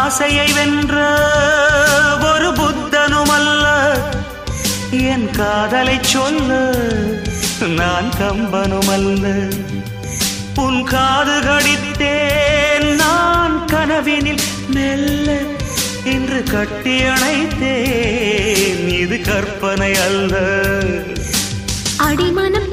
ஆசையை வென்ற ஒரு புத்தனும் அல்ல, என் காதலை சொல்ல நான் கம்பனும் அல்ல. உன் காது கடித்தேன் நான் கனவினில் மெல்ல, இன்று கட்டி அணைத்தேன் இது கற்பனை அல்ல. அடிமனம்